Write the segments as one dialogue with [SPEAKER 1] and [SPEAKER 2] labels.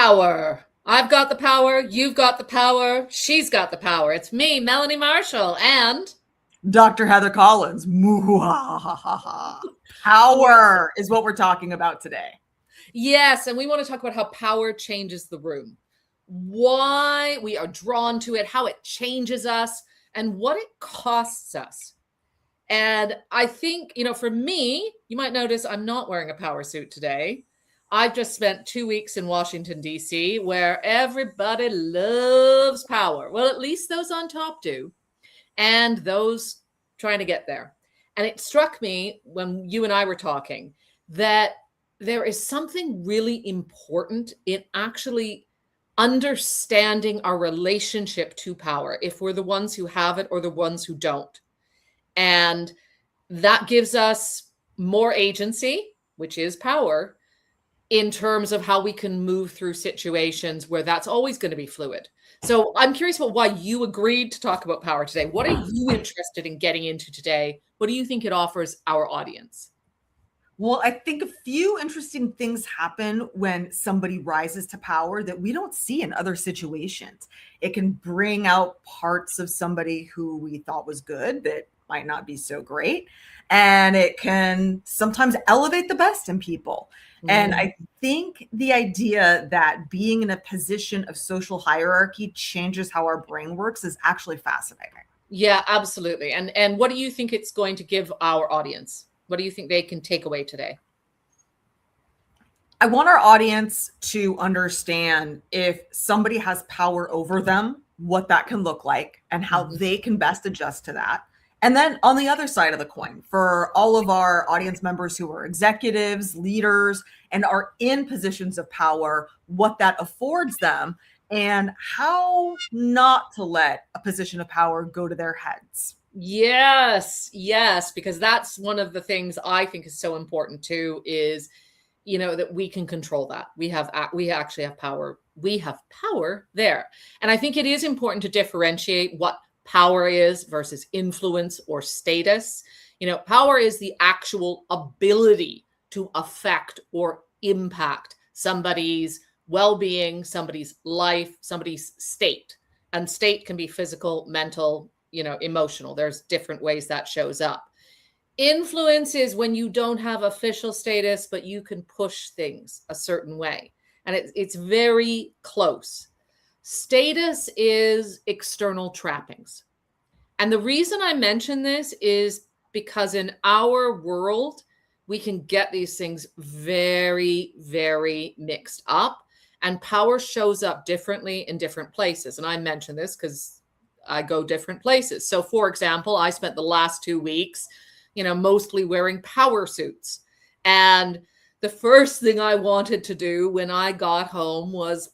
[SPEAKER 1] Power. I've got the power. You've got the power. She's got the power. It's me, Melanie Marshall, and
[SPEAKER 2] Dr. Heather Collins. Power is what we're talking about today.
[SPEAKER 1] yes, and we want to talk about how power changes the room, why we are drawn to it, how it changes us, and what it costs us. And I think, for me, you might notice I'm not wearing a power suit today. I've just spent 2 weeks in Washington, D.C., where everybody loves power. Well, at least those on top do, and those trying to get there. And it struck me when you and I were talking that there is something really important in actually understanding our relationship to power, if we're the ones who have it or the ones who don't. And that gives us more agency, which is power, in terms of how we can move through situations where that's always going to be fluid. So I'm curious about why you agreed to talk about power today. What are you interested in getting into today? What do you think it offers our audience?
[SPEAKER 2] Well, I think a few interesting things happen when somebody rises to power that we don't see in other situations. It can bring out parts of somebody who we thought was good that might not be so great. And it can sometimes elevate the best in people. And I think the idea that being in a position of social hierarchy changes how our brain works is actually fascinating.
[SPEAKER 1] Yeah, absolutely. And what do you think it's going to give our audience? What do you think they can take away today?
[SPEAKER 2] I want our audience to understand if somebody has power over them, what that can look like and how they can best adjust to that. And then on the other side of the coin, for all of our audience members who are executives, leaders, and are in positions of power, what that affords them and how not to let a position of power go to their heads.
[SPEAKER 1] Yes, because that's one of the things I think is so important too, is, that we can control that. We actually have power. We have power there. And I think it is important to differentiate what power is versus influence or status. Power is the actual ability to affect or impact somebody's well-being, somebody's life, somebody's state. And state can be physical, mental, emotional. There's different ways that shows up. Influence is when you don't have official status, but you can push things a certain way. And it's very close. Status is external trappings. And the reason I mention this is because in our world, we can get these things very, very mixed up. And power shows up differently in different places. And I mention this because I go different places. So for example, I spent the last 2 weeks, mostly wearing power suits. And the first thing I wanted to do when I got home was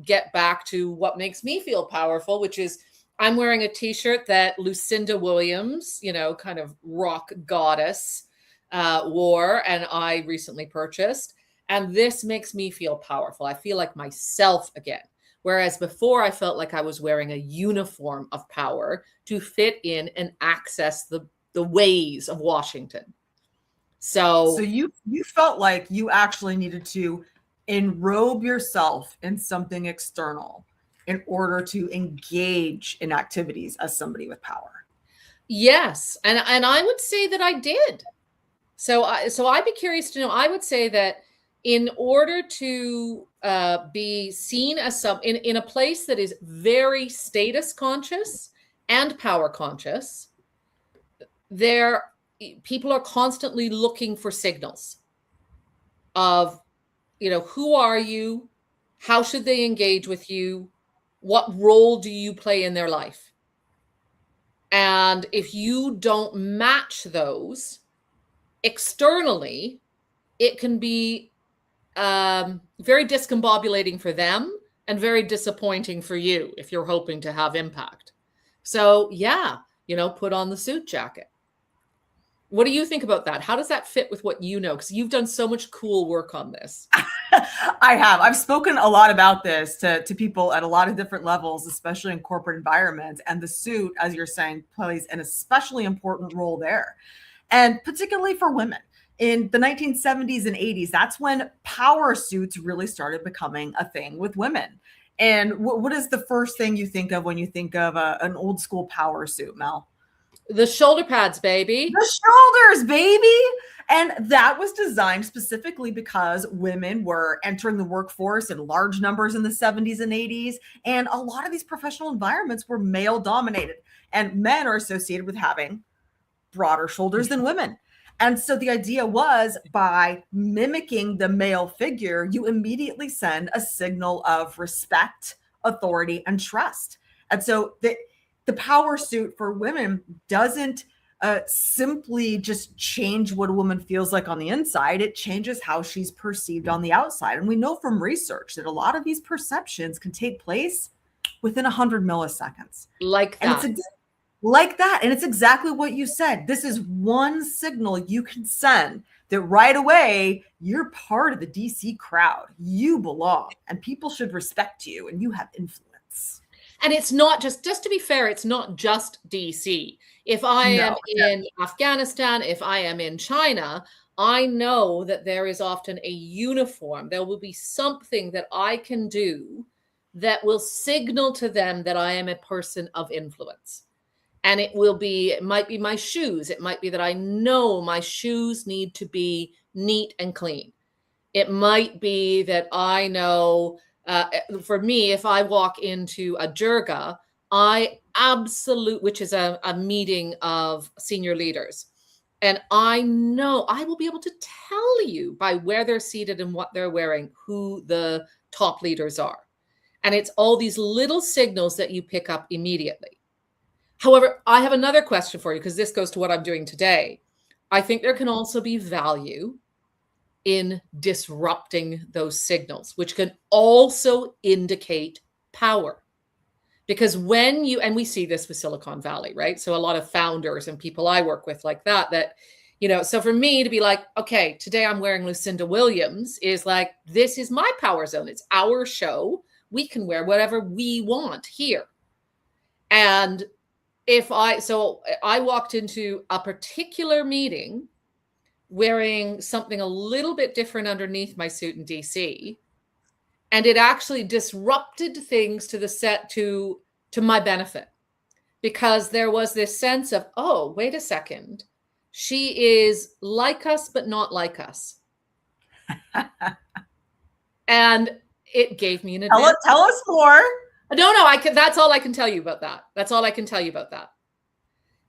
[SPEAKER 1] get back to what makes me feel powerful, which is I'm wearing a T-shirt that Lucinda Williams, kind of rock goddess, wore, and I recently purchased. And this makes me feel powerful. I feel like myself again. Whereas before I felt like I was wearing a uniform of power to fit in and access the ways of Washington. So
[SPEAKER 2] you felt like you actually needed to enrobe yourself in something external in order to engage in activities as somebody with power.
[SPEAKER 1] Yes, and I would say that I did. So I'd be curious to know. I would say that in order to be seen as in a place that is very status conscious and power conscious, people are constantly looking for signals of, who are you? How should they engage with you? What role do you play in their life? And if you don't match those externally, it can be very discombobulating for them and very disappointing for you if you're hoping to have impact. So yeah, put on the suit jacket. What do you think about that? How does that fit with what you know? Because you've done so much cool work on this.
[SPEAKER 2] I have. I've spoken a lot about this to people at a lot of different levels, especially in corporate environments. And the suit, as you're saying, plays an especially important role there. And particularly for women. in the 1970s and 80s, that's when power suits really started becoming a thing with women. And what is the first thing you think of when you think of an old school power suit, Mel?
[SPEAKER 1] The shoulder pads, baby.
[SPEAKER 2] The shoulders, baby. And that was designed specifically because women were entering the workforce in large numbers in the 70s and 80s. And a lot of these professional environments were male dominated, and men are associated with having broader shoulders than women. And so the idea was, by mimicking the male figure, you immediately send a signal of respect, authority, and trust. And so the power suit for women doesn't simply just change what a woman feels like on the inside. It changes how she's perceived on the outside. And we know from research that a lot of these perceptions can take place within 100 milliseconds.
[SPEAKER 1] Like that.
[SPEAKER 2] And like that. And it's exactly what you said. This is one signal you can send that right away you're part of the DC crowd. You belong, and people should respect you, and you have influence.
[SPEAKER 1] And it's not just to be fair, it's not just DC. If I am in Afghanistan, if I am in China, I know that there is often a uniform. There will be something that I can do that will signal to them that I am a person of influence. And it might be my shoes. It might be that I know my shoes need to be neat and clean. It might be that I know, for me, if I walk into a jirga, which is a meeting of senior leaders, and I know I will be able to tell you by where they're seated and what they're wearing, who the top leaders are. And it's all these little signals that you pick up immediately. However, I have another question for you, because this goes to what I'm doing today. I think there can also be value in disrupting those signals, which can also indicate power. Because and we see this with Silicon Valley, right? So a lot of founders and people I work with like that, so for me to be like, okay, today I'm wearing Lucinda Williams is like, this is my power zone. It's our show. We can wear whatever we want here. And I walked into a particular meeting wearing something a little bit different underneath my suit in DC, and it actually disrupted things to the set to my benefit, because there was this sense of, oh, wait a second, she is like us but not like us. And it gave me an advantage.
[SPEAKER 2] Tell us more.
[SPEAKER 1] No, that's all I can tell you about that. That's all I can tell you about that.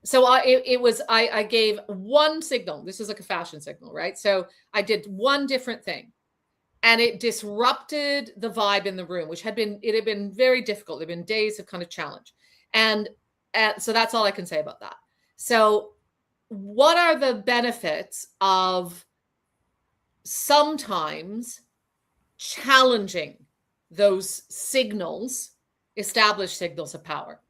[SPEAKER 1] So I gave one signal. This is like a fashion signal, right? So I did one different thing, and it disrupted the vibe in the room, which had been very difficult. There'd been days of kind of challenge. And so that's all I can say about that. So what are the benefits of sometimes challenging those signals, established signals of power?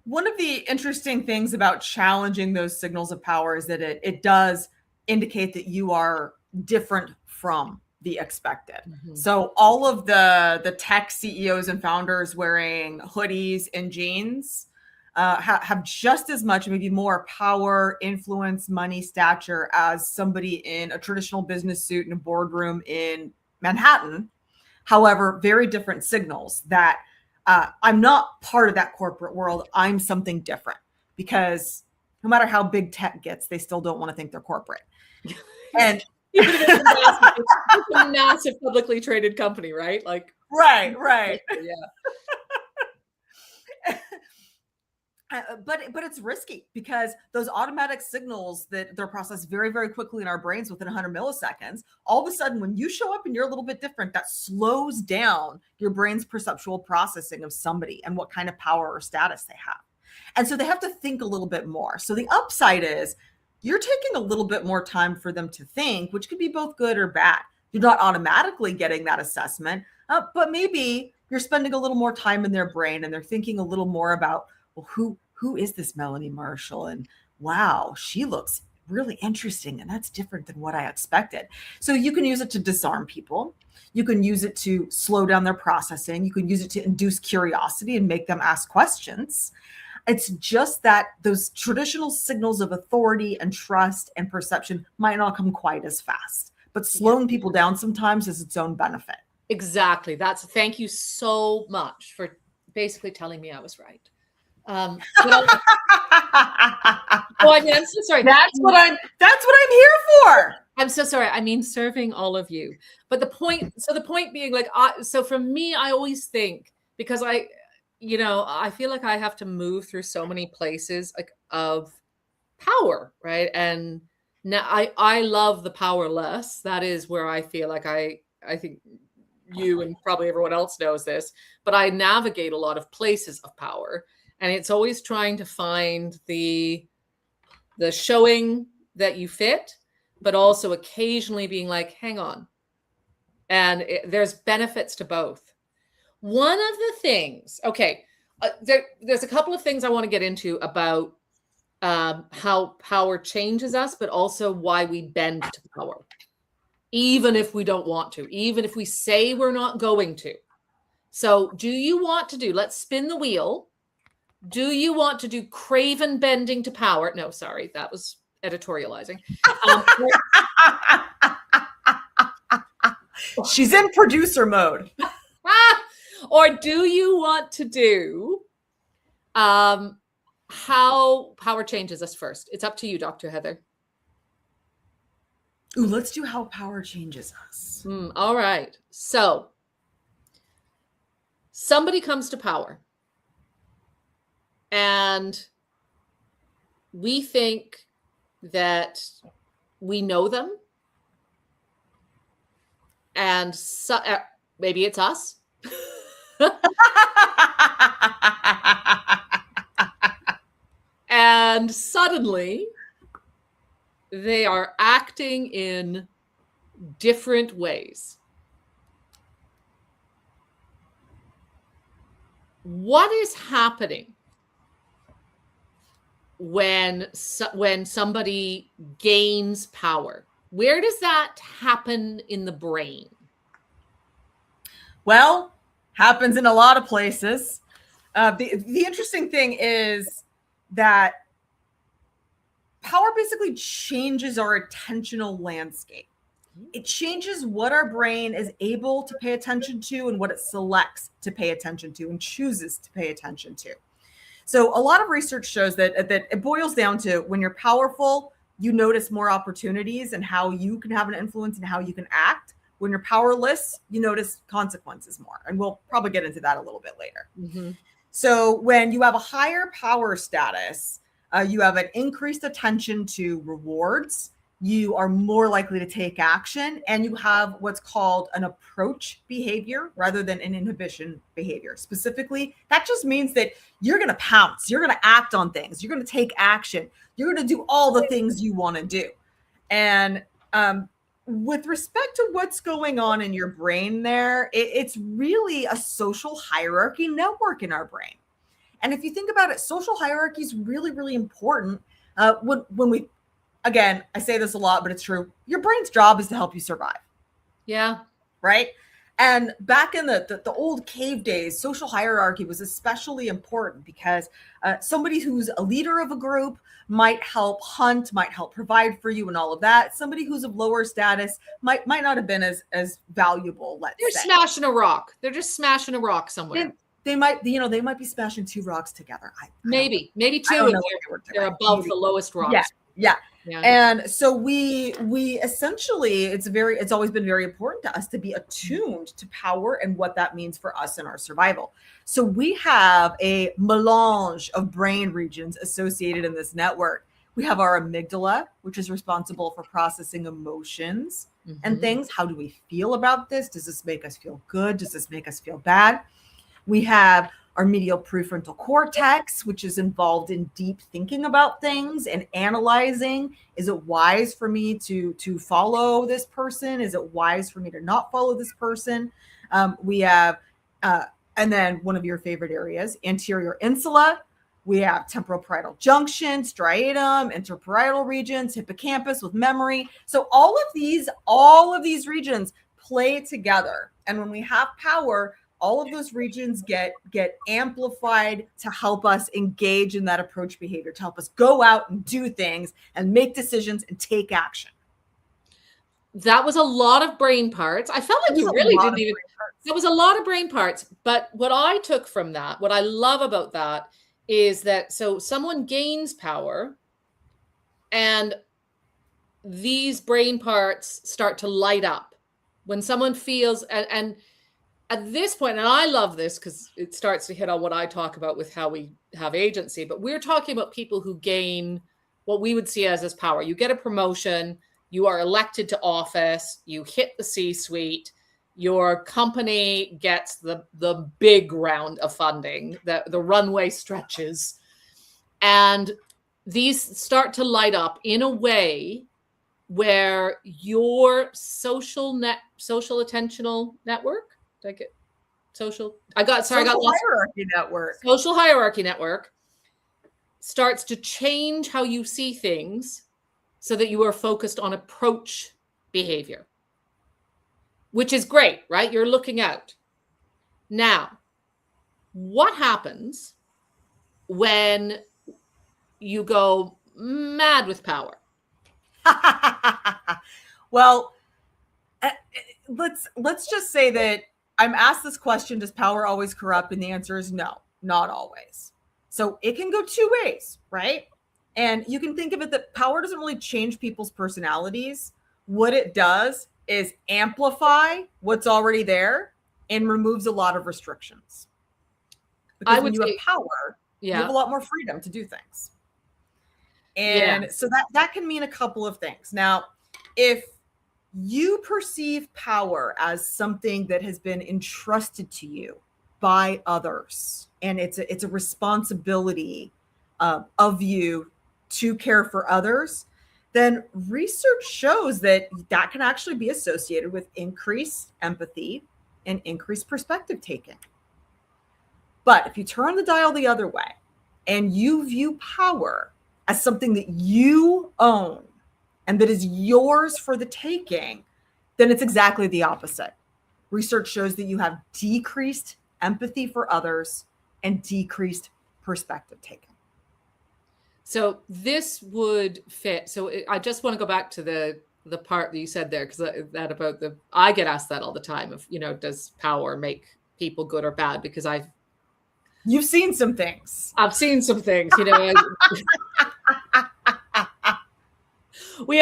[SPEAKER 2] One of the interesting things about challenging those signals of power is that it does indicate that you are different from the expected. Mm-hmm. So all of the tech CEOs and founders wearing hoodies and jeans have just as much, maybe more power, influence, money, stature as somebody in a traditional business suit in a boardroom in Manhattan. However, very different signals that I'm not part of that corporate world. I'm something different, because no matter how big tech gets, they still don't want to think they're corporate. And
[SPEAKER 1] even if it's a massive publicly traded company, right? Like,
[SPEAKER 2] right.
[SPEAKER 1] Yeah.
[SPEAKER 2] But it's risky, because those automatic signals that they're processed very, very quickly in our brains within 100 milliseconds, all of a sudden, when you show up and you're a little bit different, that slows down your brain's perceptual processing of somebody and what kind of power or status they have. And so they have to think a little bit more. So the upside is you're taking a little bit more time for them to think, which could be both good or bad. You're not automatically getting that assessment, but maybe you're spending a little more time in their brain, and they're thinking a little more about, well, who is this Melanie Marshall? And wow, she looks really interesting. And that's different than what I expected. So you can use it to disarm people. You can use it to slow down their processing. You can use it to induce curiosity and make them ask questions. It's just that those traditional signals of authority and trust and perception might not come quite as fast, but slowing people down sometimes is its own benefit.
[SPEAKER 1] Exactly. Thank you so much for basically telling me I was right. Oh, I mean, I'm so sorry.
[SPEAKER 2] That's what I'm here for.
[SPEAKER 1] I'm so sorry. I mean, serving all of you. But the point being, like, so for me, I always think, because I feel like I have to move through so many places, like, of power, right? And now I love the powerless. That is where I feel like I think you and probably everyone else knows this, but I navigate a lot of places of power. And it's always trying to find the showing that you fit, but also occasionally being like, hang on. And there's benefits to both. One of the things, there's a couple of things I want to get into about how power changes us, but also why we bend to power, even if we don't want to, even if we say we're not going to. So do you want to let's spin the wheel. Do you want to do craven bending to power? No, sorry, that was editorializing.
[SPEAKER 2] She's in producer mode.
[SPEAKER 1] Or do you want to do how power changes us first? It's up to you, Dr. Heather.
[SPEAKER 2] Ooh, let's do how power changes us.
[SPEAKER 1] All right. So somebody comes to power and we think that we know them, and maybe it's us. And suddenly they are acting in different ways. What is happening when somebody gains power? Where does that happen in the brain?
[SPEAKER 2] Well, happens in a lot of places. The interesting thing is that power basically changes our attentional landscape. It changes what our brain is able to pay attention to and what it selects to pay attention to and chooses to pay attention to. So a lot of research shows that it boils down to, when you're powerful, you notice more opportunities and how you can have an influence and how you can act. When you're powerless, you notice consequences more. And we'll probably get into that a little bit later.
[SPEAKER 1] Mm-hmm.
[SPEAKER 2] So when you have a higher power status, you have an increased attention to rewards. You are more likely to take action, and you have what's called an approach behavior rather than an inhibition behavior. Specifically, that just means that you're going to pounce, you're going to act on things, you're going to take action, you're going to do all the things you want to do. And with respect to what's going on in your brain there, it's really a social hierarchy network in our brain. And if you think about it, social hierarchy is really, really important. When we, again, I say this a lot, but it's true. Your brain's job is to help you survive.
[SPEAKER 1] Yeah.
[SPEAKER 2] Right. And back in the old cave days, social hierarchy was especially important because somebody who's a leader of a group might help hunt, might help provide for you and all of that. Somebody who's of lower status might not have been as valuable, let's say.
[SPEAKER 1] They're smashing a rock. They're just smashing a rock somewhere.
[SPEAKER 2] They might be smashing two rocks together.
[SPEAKER 1] Maybe two. They're above the lowest rocks.
[SPEAKER 2] Yeah. And so we essentially, it's always been very important to us to be attuned to power and what that means for us in our survival. So we have a melange of brain regions associated in this network. We have our amygdala, which is responsible for processing emotions and things. How do we feel about this? Does this make us feel good? Does this make us feel bad? We have our medial prefrontal cortex, which is involved in deep thinking about things and analyzing. Is it wise for me to follow this person? Is it wise for me to not follow this person? We have, and then one of your favorite areas, anterior insula, We have temporal parietal junction, striatum, interparietal regions, hippocampus with memory. So all of these regions play together. And when we have power, all of those regions get amplified to help us engage in that approach behavior, to help us go out and do things and make decisions and take action.
[SPEAKER 1] That was a lot of brain parts. I felt like you really didn't even. That was a lot of brain parts. But what I took from that, what I love about that is that so someone gains power and these brain parts start to light up when someone feels, and at this point, and I love this because it starts to hit on what I talk about with how we have agency, but we're talking about people who gain what we would see as power. You get a promotion, you are elected to office, you hit the C-suite, your company gets the big round of funding, the runway stretches, and these start to light up in a way where your social attentional network, social
[SPEAKER 2] hierarchy network.
[SPEAKER 1] Social hierarchy network starts to change how you see things so that you are focused on approach behavior, which is great, right? You're looking out. Now, what happens when you go mad with power?
[SPEAKER 2] Well, let's just say that I'm asked this question, does power always corrupt? And the answer is no, not always. So it can go two ways, right? And you can think of it that power doesn't really change people's personalities. What it does is amplify what's already there and removes a lot of restrictions. Because when you have power, you have a lot more freedom to do things. And so that can mean a couple of things. Now, if you perceive power as something that has been entrusted to you by others, and it's a responsibility of you to care for others, then research shows that can actually be associated with increased empathy and increased perspective taking. But if you turn the dial the other way and you view power as something that you own and that is yours for the taking, then it's exactly the opposite. Research shows that you have decreased empathy for others and decreased perspective taking.
[SPEAKER 1] So this would fit. So I just want to go back to the part that you said there, because that about I get asked that all the time of, does power make people good or bad? Because
[SPEAKER 2] you've seen some things.
[SPEAKER 1] I've seen some things, We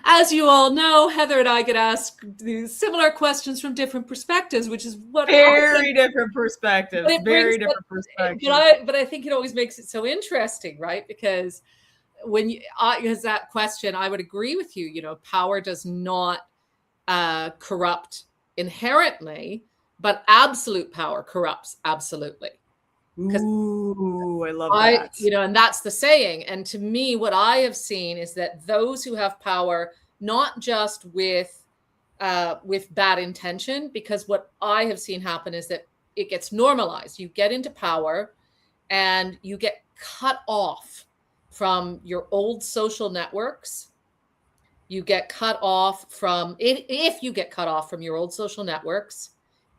[SPEAKER 1] as you all know, Heather and I get asked these similar questions from different perspectives, which is what
[SPEAKER 2] very different perspectives. Very different perspectives.
[SPEAKER 1] But I think it always makes it so interesting, right? Because when you ask that question, I would agree with you. Power does not corrupt inherently, but absolute power corrupts absolutely.
[SPEAKER 2] Ooh, I love that.
[SPEAKER 1] And that's the saying. And to me, what I have seen is that those who have power, not just with bad intention, because what I have seen happen is that it gets normalized. You get into power and you get cut off from your old social networks. You get cut off from, if you get cut off from your old social networks,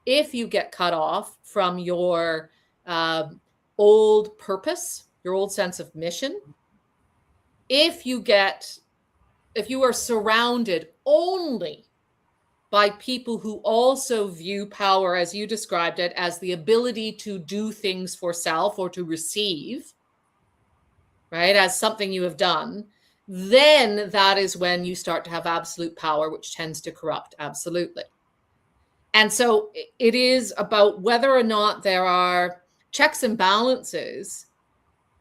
[SPEAKER 1] if you get cut off from your old purpose, your old sense of mission, if you are surrounded only by people who also view power, as you described it, as the ability to do things for self or to receive, right, as something you have done, then that is when you start to have absolute power, which tends to corrupt absolutely. And so it is about whether or not there are checks and balances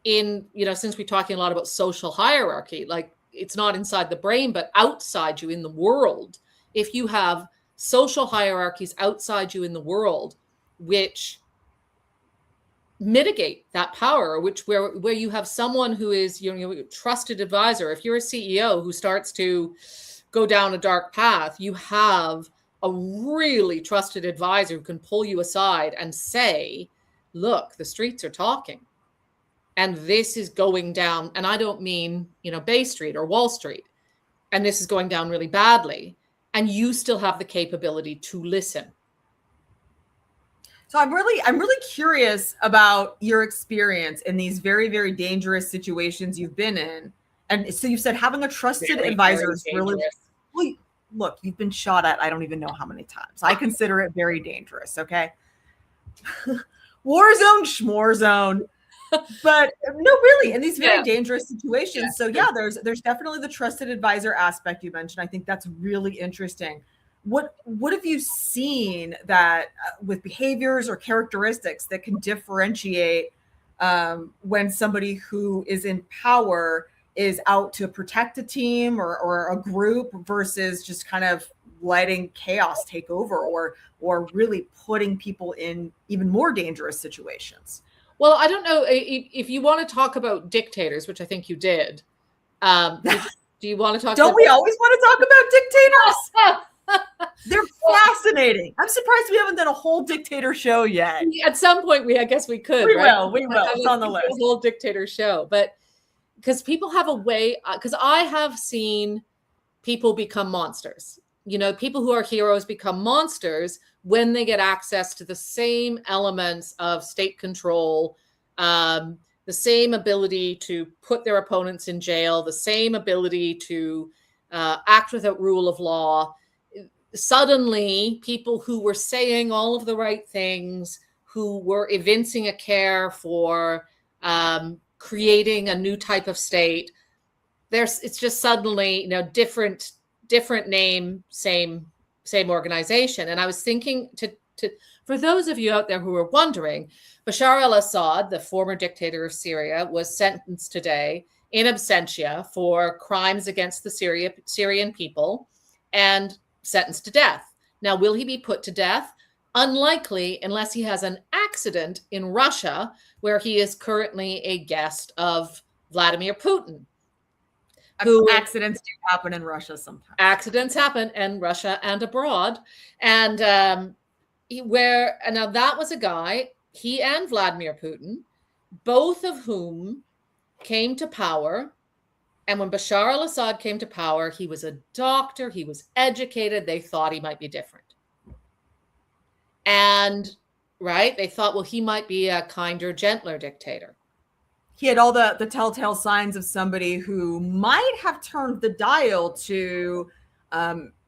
[SPEAKER 1] in, since we're talking a lot about social hierarchy, like it's not inside the brain, but outside you in the world. If you have social hierarchies outside you in the world, which mitigate that power, where you have someone who is, a trusted advisor. If you're a CEO who starts to go down a dark path, you have a really trusted advisor who can pull you aside and say, look, the streets are talking. and this is going down, and I don't mean, Bay Street or Wall Street, and this is going down really badly, and you still have the capability to listen.
[SPEAKER 2] So I'm really curious about your experience in these very, very dangerous situations you've been in. And so you said having a trusted advisor is really, well, look, you've been shot at, I don't even know how many times. I consider it very dangerous. Okay. War zone, schmore zone. But no, really, in these very dangerous situations. So yeah, there's definitely the trusted advisor aspect you mentioned. I think that's really interesting. What have you seen that with behaviors or characteristics that can differentiate when somebody who is in power is out to protect a team or a group versus just kind of letting chaos take over or really putting people in even more dangerous situations?
[SPEAKER 1] Well, I don't know if you want to talk about dictators, which I think you did. Do you want to talk?
[SPEAKER 2] Don't we always want to talk about dictators? They're fascinating. I'm surprised we haven't done a whole dictator show yet.
[SPEAKER 1] At some point, I guess we could.
[SPEAKER 2] We will. It's on the list.
[SPEAKER 1] A whole dictator show, but because people have a way. Because I have seen people become monsters. People who are heroes become monsters when they get access to the same elements of state control, the same ability to put their opponents in jail, the same ability to act without rule of law. Suddenly, people who were saying all of the right things, who were evincing a care for creating a new type of state, it's just suddenly, different name, same organization. And I was thinking for those of you out there who are wondering, Bashar al-Assad, the former dictator of Syria, was sentenced today in absentia for crimes against the Syrian people and sentenced to death. Now, will he be put to death? Unlikely, unless he has an accident in Russia, where he is currently a guest of Vladimir Putin.
[SPEAKER 2] Accidents do happen in Russia sometimes.
[SPEAKER 1] Accidents happen in Russia and abroad. And now that was a guy, he and Vladimir Putin, both of whom came to power. And when Bashar al-Assad came to power, he was a doctor, he was educated, they thought he might be different. And, they thought, well, he might be a kinder, gentler dictator.
[SPEAKER 2] He had all the telltale signs of somebody who might have turned the dial to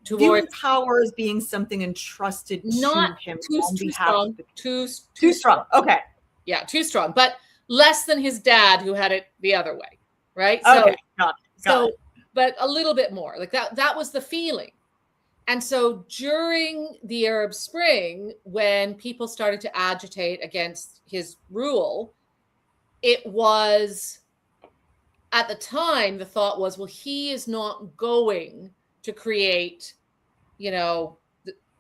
[SPEAKER 2] viewing power as being something entrusted to him.
[SPEAKER 1] Too
[SPEAKER 2] strong. Okay.
[SPEAKER 1] Yeah, too strong, but less than his dad, who had it the other way. Right.
[SPEAKER 2] Okay. Got it.
[SPEAKER 1] But a little bit more like that was the feeling. And so during the Arab Spring, when people started to agitate against his rule, it was at the time, the thought was, well, he is not going to create, the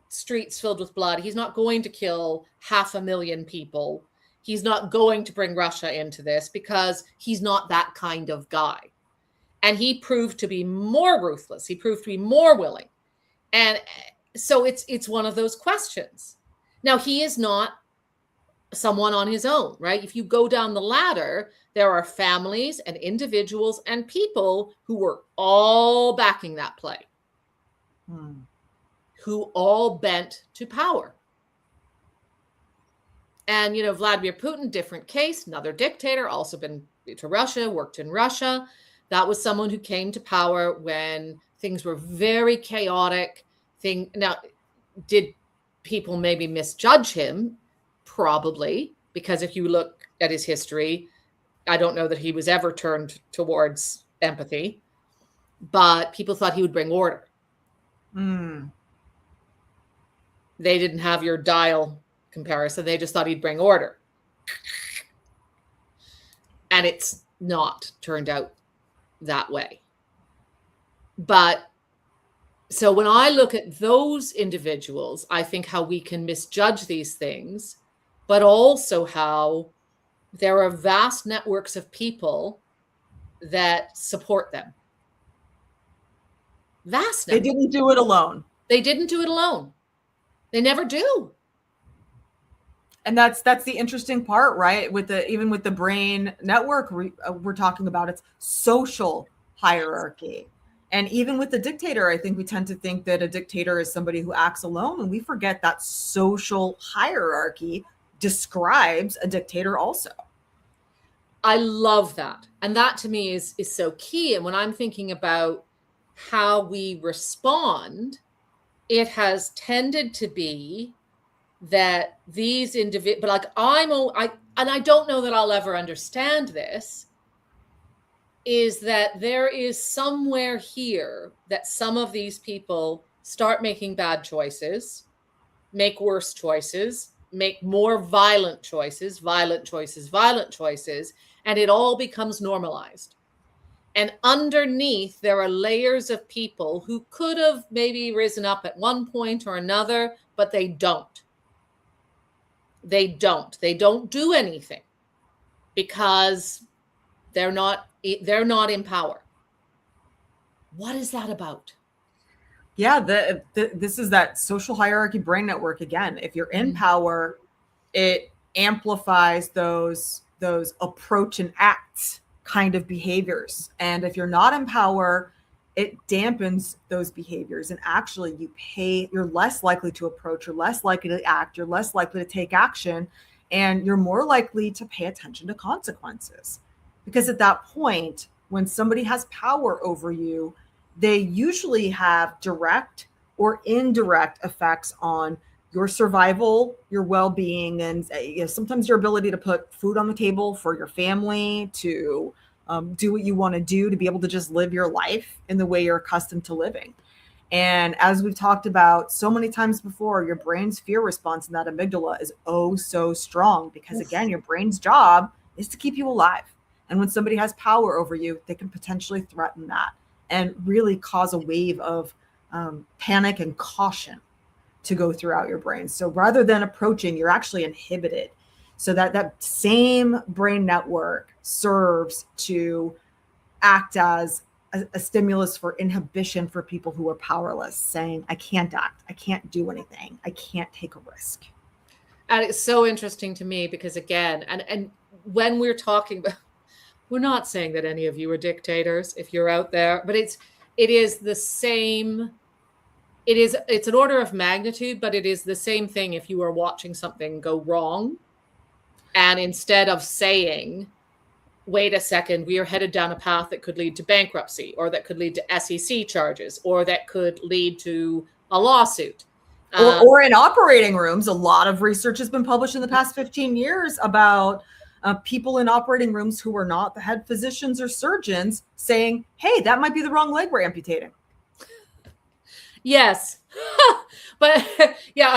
[SPEAKER 1] streets filled with blood. He's not going to kill 500,000 people. He's not going to bring Russia into this because he's not that kind of guy. And he proved to be more ruthless. He proved to be more willing. And so it's one of those questions. Now, he is not someone on his own, right? If you go down the ladder, there are families and individuals and people who were all backing that play, who all bent to power. And, Vladimir Putin, different case, another dictator, also been to Russia, worked in Russia. That was someone who came to power when things were very chaotic. Now, did people maybe misjudge him? Probably, because if you look at his history, I don't know that he was ever turned towards empathy, but people thought he would bring order. They didn't have your dial comparison. They just thought he'd bring order. And it's not turned out that way. But so when I look at those individuals, I think how we can misjudge these things, but also how there are vast networks of people that support them. Vast networks.
[SPEAKER 2] They didn't do it alone.
[SPEAKER 1] They didn't do it alone. They never do.
[SPEAKER 2] And that's the interesting part, right? Even with the brain network, we're talking about its social hierarchy. And even with the dictator, I think we tend to think that a dictator is somebody who acts alone, and we forget that social hierarchy describes a dictator also.
[SPEAKER 1] I love that. And that to me is so key. And when I'm thinking about how we respond, it has tended to be that these individuals, but like and I don't know that I'll ever understand this, is that there is somewhere here that some of these people start making bad choices, make worse choices, make more violent choices, and it all becomes normalized. And underneath, there are layers of people who could have maybe risen up at one point or another, but they don't. They don't do anything because they're not in power. What is that about?
[SPEAKER 2] Yeah, this is that social hierarchy brain network again. If you're in power, it amplifies those approach and act kind of behaviors. And if you're not in power, it dampens those behaviors. And actually you're less likely to approach, you're less likely to act, you're less likely to take action, and you're more likely to pay attention to consequences. Because at that point, when somebody has power over you, they usually have direct or indirect effects on your survival, your well-being, and sometimes your ability to put food on the table for your family, to do what you want to do, to be able to just live your life in the way you're accustomed to living. And as we've talked about so many times before, your brain's fear response in that amygdala is oh so strong, because again, your brain's job is to keep you alive. And when somebody has power over you, they can potentially threaten that and really cause a wave of panic and caution to go throughout your brain. So rather than approaching, you're actually inhibited. So that same brain network serves to act as a stimulus for inhibition for people who are powerless, saying, I can't act, I can't do anything, I can't take a risk.
[SPEAKER 1] And it's so interesting to me because again, and when we're talking about, we're not saying that any of you are dictators if you're out there, but it is the same. It's an order of magnitude, but it is the same thing if you are watching something go wrong. And instead of saying, wait a second, we are headed down a path that could lead to bankruptcy, or that could lead to SEC charges, or that could lead to a lawsuit.
[SPEAKER 2] Or in operating rooms, a lot of research has been published in the past 15 years about people in operating rooms who are not the head physicians or surgeons saying, hey, that might be the wrong leg we're amputating.
[SPEAKER 1] Yes. But yeah,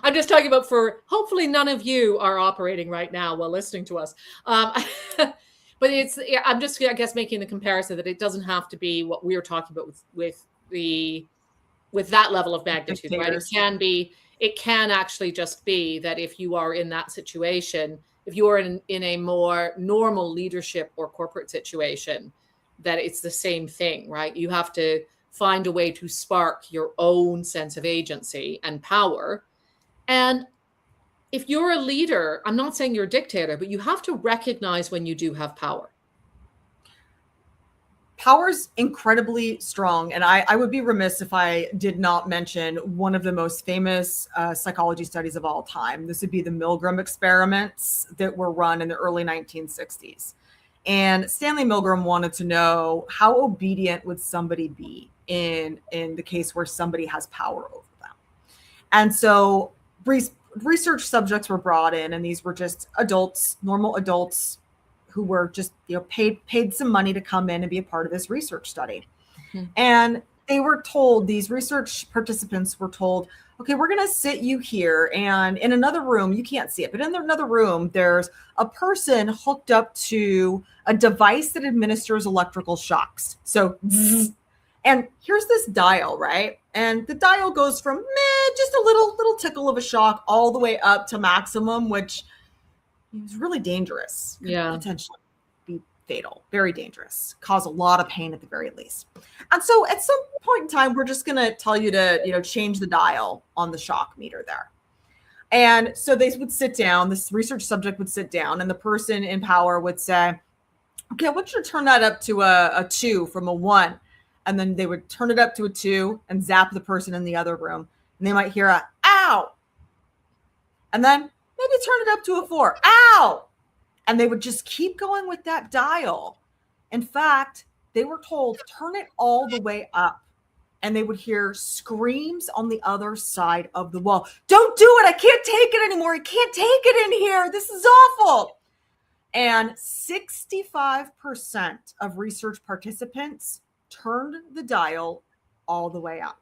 [SPEAKER 1] I'm just talking about for hopefully none of you are operating right now while listening to us. But I'm just, I guess, making the comparison that it doesn't have to be what we're talking about with that level of magnitude,
[SPEAKER 2] Dictators.
[SPEAKER 1] Right? It can actually just be that if you are in that situation, if you are in a more normal leadership or corporate situation, that it's the same thing, right? You have to find a way to spark your own sense of agency and power. And if you're a leader, I'm not saying you're a dictator, but you have to recognize when you do have power.
[SPEAKER 2] Power's incredibly strong. And I would be remiss if I did not mention one of the most famous psychology studies of all time. This would be the Milgram experiments that were run in the early 1960s. And Stanley Milgram wanted to know, how obedient would somebody be in the case where somebody has power over them? And so research subjects were brought in, and these were just adults, normal adults, who were just, paid some money to come in and be a part of this research study. Mm-hmm. And they were told, these research participants were told, okay, we're going to sit you here, and in another room, you can't see it, but in another room, there's a person hooked up to a device that administers electrical shocks. So, and here's this dial, right? And the dial goes from just a little tickle of a shock all the way up to maximum, which is really dangerous.
[SPEAKER 1] Yeah.
[SPEAKER 2] Potentially be fatal, very dangerous, cause a lot of pain at the very least. And so at some point in time, we're just going to tell you to, change the dial on the shock meter there. And so they would sit down, this research subject would sit down, and the person in power would say, okay, I want you to turn that up to a 2 from a 1. And then they would turn it up to a 2 and zap the person in the other room. And they might hear a, ow. And then maybe turn it up to a 4, ow. And they would just keep going with that dial. In fact, they were told, turn it all the way up. And they would hear screams on the other side of the wall. Don't do it. I can't take it anymore. I can't take it in here. This is awful. And 65% of research participants turned the dial all the way up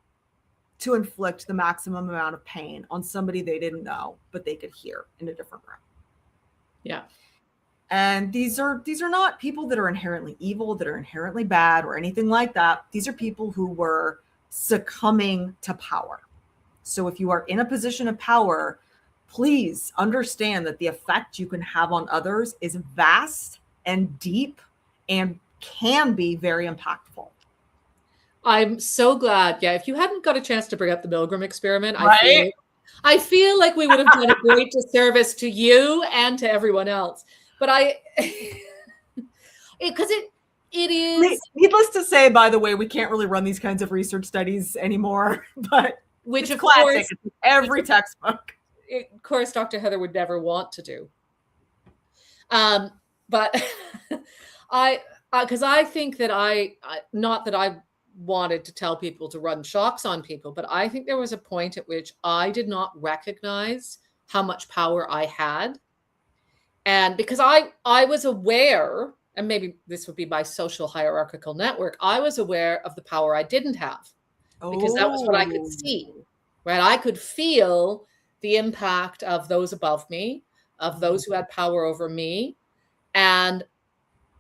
[SPEAKER 2] to inflict the maximum amount of pain on somebody they didn't know, but they could hear in a different room.
[SPEAKER 1] Yeah.
[SPEAKER 2] And these are not people that are inherently evil, that are inherently bad or anything like that. These are people who were succumbing to power. So if you are in a position of power, please understand that the effect you can have on others is vast and deep and can be very impactful.
[SPEAKER 1] I'm so glad. Yeah, if you hadn't got a chance to bring up the Milgram experiment,
[SPEAKER 2] Right?
[SPEAKER 1] I feel like we would have done a great disservice to you and to everyone else. But because it is.
[SPEAKER 2] Needless to say, by the way, we can't really run these kinds of research studies anymore, but
[SPEAKER 1] Which
[SPEAKER 2] it's
[SPEAKER 1] of
[SPEAKER 2] classic.
[SPEAKER 1] course,
[SPEAKER 2] It's every textbook.
[SPEAKER 1] Of course, Dr. Heather would never want to do. But because I think that not that I wanted to tell people to run shocks on people, but I think there was a point at which I did not recognize how much power I had. And because I was aware, and maybe this would be my social hierarchical network, I was aware of the power I didn't have because that was what I could see, right? I could feel the impact of those above me, of those who had power over me. And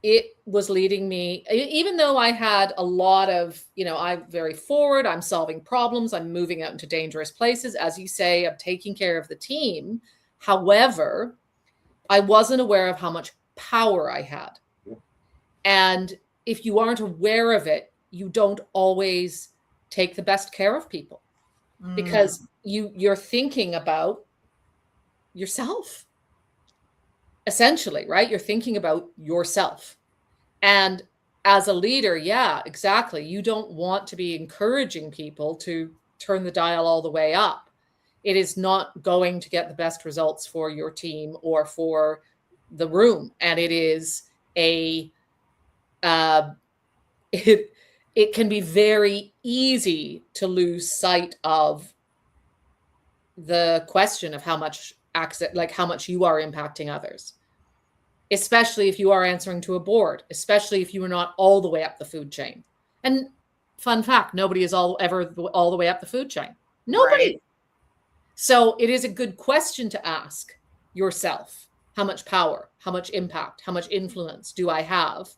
[SPEAKER 1] it was leading me, even though I had a lot of, I'm very forward, I'm solving problems, I'm moving out into dangerous places. As you say, I'm taking care of the team. However, I wasn't aware of how much power I had. And if you aren't aware of it, you don't always take the best care of people because you're thinking about yourself. Essentially, right? You're thinking about yourself. And as a leader, yeah, exactly. You don't want to be encouraging people to turn the dial all the way up. It is not going to get the best results for your team or for the room. And it is it can be very easy to lose sight of the question of how much how much you are impacting others, especially if you are answering to a board, especially if you are not all the way up the food chain. And fun fact, nobody is ever all the way up the food chain. Nobody. Right. So it is a good question to ask yourself. How much power, how much impact, how much influence do I have?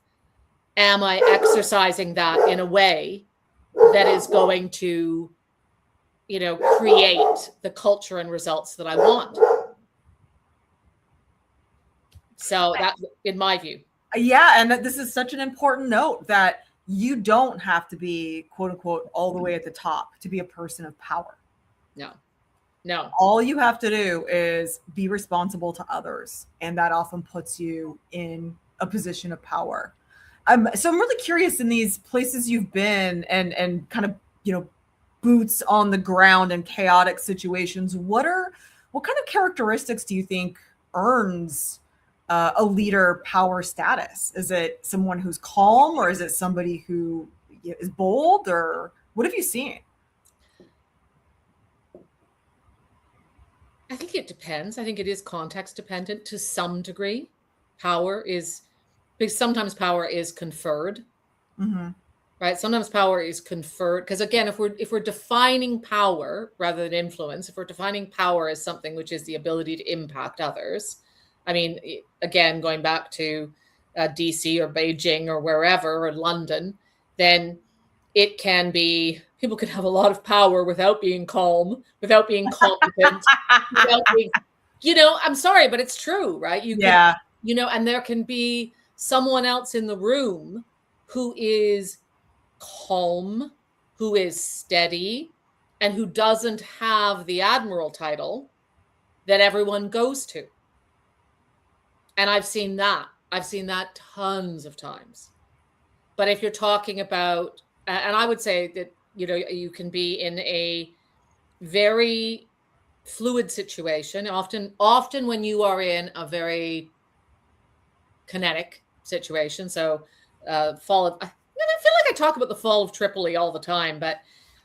[SPEAKER 1] Am I exercising that in a way that is going to, create the culture and results that I want? So that, in my view.
[SPEAKER 2] Yeah. And this is such an important note that you don't have to be, quote unquote, all the way at the top to be a person of power.
[SPEAKER 1] No.
[SPEAKER 2] All you have to do is be responsible to others. And that often puts you in a position of power. So I'm really curious, in these places you've been and kind of, boots on the ground in chaotic situations, what kind of characteristics do you think earns a leader power status? Is it someone who's calm, or is it somebody who is bold, or what have you seen?
[SPEAKER 1] I think it depends. I think it is context dependent to some degree. Because sometimes power is conferred, right? Sometimes power is conferred. Because again, if we're defining power rather than influence, if we're defining power as something which is the ability to impact others, I mean, again, going back to DC or Beijing or wherever, or London, then it can be, people can have a lot of power without being calm, without being competent, without being, I'm sorry, but it's true, right? And there can be someone else in the room who is calm, who is steady, and who doesn't have the admiral title, that everyone goes to. And I've seen that. I've seen that tons of times. But if you're talking about, and I would say that, you can be in a very fluid situation. Often when you are in a very kinetic situation. So I feel like I talk about the fall of Tripoli all the time, but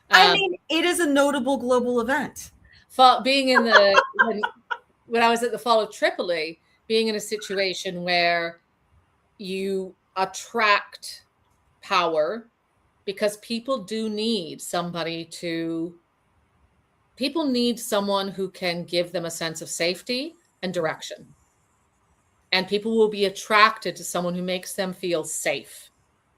[SPEAKER 2] I mean, it is a notable global event.
[SPEAKER 1] Being in when I was at the fall of Tripoli, being in a situation where you attract power, because people need someone who can give them a sense of safety and direction. And people will be attracted to someone who makes them feel safe.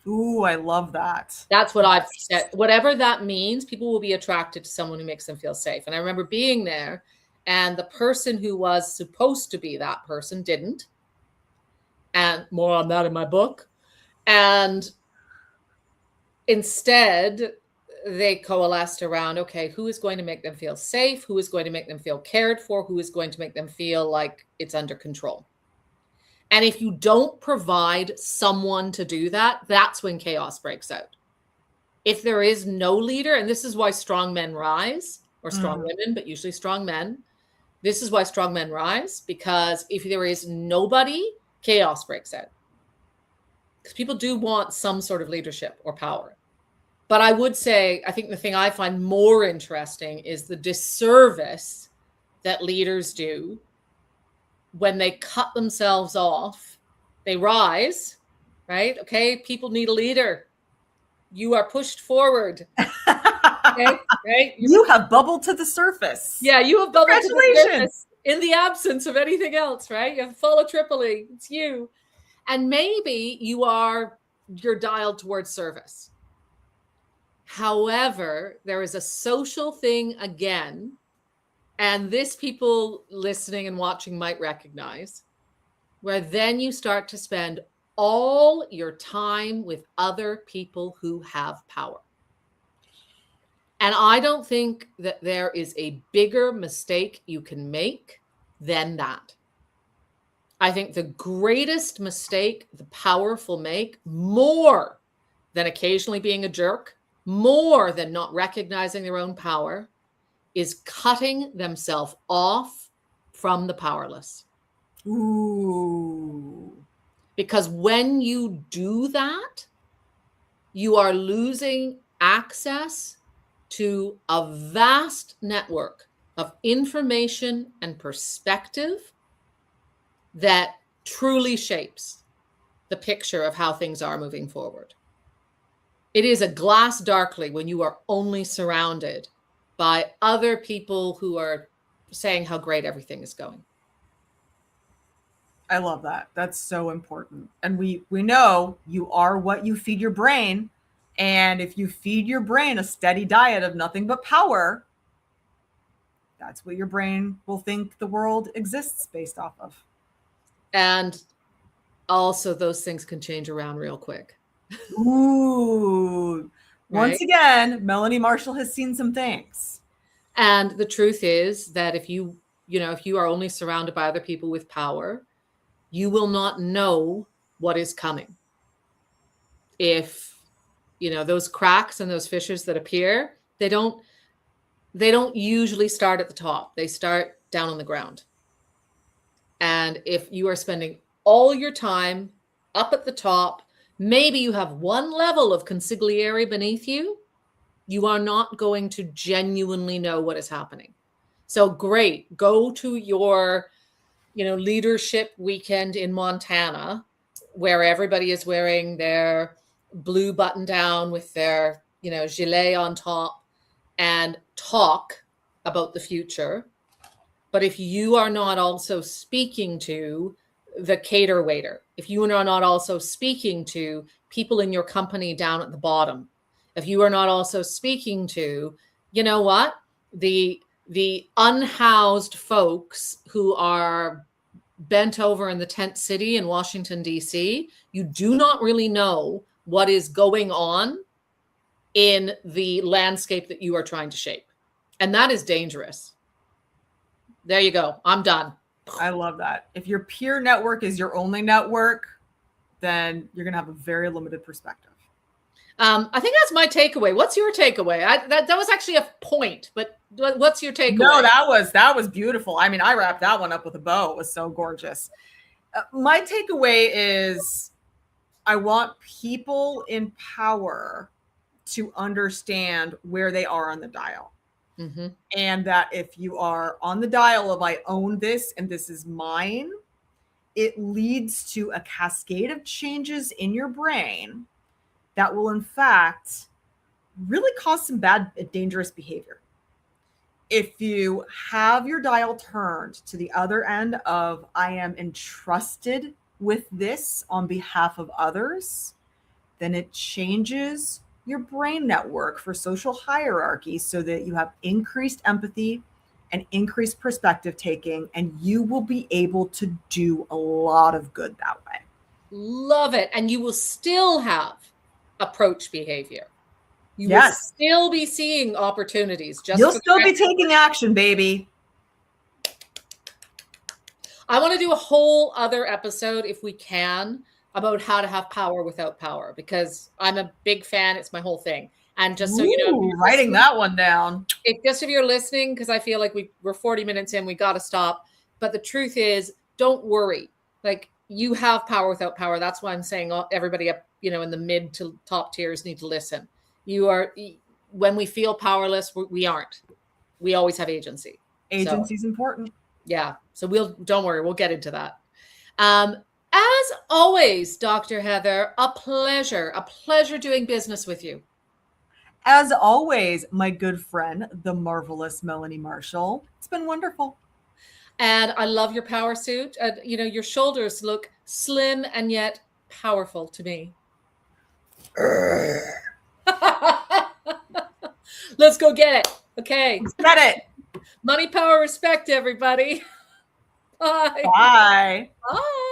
[SPEAKER 2] Ooh, I love that.
[SPEAKER 1] That's what I've said. Whatever that means, people will be attracted to someone who makes them feel safe. And I remember being there, and the person who was supposed to be that person didn't. And more on that in my book. And instead, they coalesced around, okay, who is going to make them feel safe? Who is going to make them feel cared for? Who is going to make them feel like it's under control? And if you don't provide someone to do that, that's when chaos breaks out. If there is no leader, and this is why strong men rise, or strong women, but usually strong men. This is why strong men rise, because if there is nobody, chaos breaks out. Because people do want some sort of leadership or power. But I would say, I think the thing I find more interesting is the disservice that leaders do when they cut themselves off. They rise, right? Okay, people need a leader. You are pushed forward. Okay, right?
[SPEAKER 2] You have bubbled to the surface.
[SPEAKER 1] Yeah, you have bubbled to the surface in the absence of anything else, right? You have follow Tripoli. It's you. And maybe you're dialed towards service. However, there is a social thing again, and this people listening and watching might recognize, where then you start to spend all your time with other people who have power. And I don't think that there is a bigger mistake you can make than that. I think the greatest mistake the powerful make, more than occasionally being a jerk, more than not recognizing their own power, is cutting themselves off from the powerless.
[SPEAKER 2] Ooh.
[SPEAKER 1] Because when you do that, you are losing access to a vast network of information and perspective that truly shapes the picture of how things are moving forward. It is a glass darkly when you are only surrounded by other people who are saying how great everything is going.
[SPEAKER 2] I love that. That's so important. And we know you are what you feed your brain. And if you feed your brain a steady diet of nothing but power, that's what your brain will think the world exists based off of.
[SPEAKER 1] And also those things can change around real quick.
[SPEAKER 2] Ooh. Once again, Melanie Marshall has seen some things.
[SPEAKER 1] And the truth is that if you are only surrounded by other people with power, you will not know what is coming. If, those cracks and those fissures that appear, they don't usually start at the top. They start down on the ground. And if you are spending all your time up at the top, maybe you have one level of consigliere beneath you, you are not going to genuinely know what is happening. So great, go to your, leadership weekend in Montana, where everybody is wearing their blue button down with their, gilet on top, and talk about the future. But if you are not also speaking to the cater waiter, if you are not also speaking to people in your company down at the bottom, if you are not also speaking to, the unhoused folks who are bent over in the tent city in Washington, D.C., you do not really know what is going on in the landscape that you are trying to shape. And that is dangerous. There you go. I'm done.
[SPEAKER 2] I love that. If your peer network is your only network, then you're going to have a very limited perspective.
[SPEAKER 1] I think that's my takeaway. What's your takeaway? That was actually a point, but what's your takeaway?
[SPEAKER 2] No, that was beautiful. I mean, I wrapped that one up with a bow. It was so gorgeous. My takeaway is I want people in power to understand where they are on the dial.
[SPEAKER 1] Mm-hmm.
[SPEAKER 2] And that if you are on the dial of I own this and this is mine, it leads to a cascade of changes in your brain that will, in fact, really cause some bad, dangerous behavior. If you have your dial turned to the other end of I am entrusted with this on behalf of others, then it changes your brain network for social hierarchy so that you have increased empathy and increased perspective taking, and you will be able to do a lot of good that way.
[SPEAKER 1] Love it. And you will still have approach behavior. You
[SPEAKER 2] Yes.
[SPEAKER 1] will still be seeing opportunities.
[SPEAKER 2] You'll still be taking action, baby.
[SPEAKER 1] I want to do a whole other episode, if we can, about how to have power without power, because I'm a big fan. It's my whole thing. And just so you know,
[SPEAKER 2] writing that one down.
[SPEAKER 1] If you're listening, because I feel like we're 40 minutes in, we got to stop. But the truth is, don't worry. Like, you have power without power. That's why I'm saying everybody up, in the mid to top tiers need to listen. When we feel powerless, we aren't. We always have agency.
[SPEAKER 2] Agency is important.
[SPEAKER 1] Yeah. So don't worry. We'll get into that. As always, Dr. Heather, a pleasure doing business with you.
[SPEAKER 2] As always, my good friend, the marvelous Melanie Marshall. It's been wonderful.
[SPEAKER 1] And I love your power suit. Your shoulders look slim and yet powerful to me. Let's go get it. Okay.
[SPEAKER 2] Let's get it.
[SPEAKER 1] Money, power, respect, everybody. Bye.
[SPEAKER 2] Bye.
[SPEAKER 1] Bye.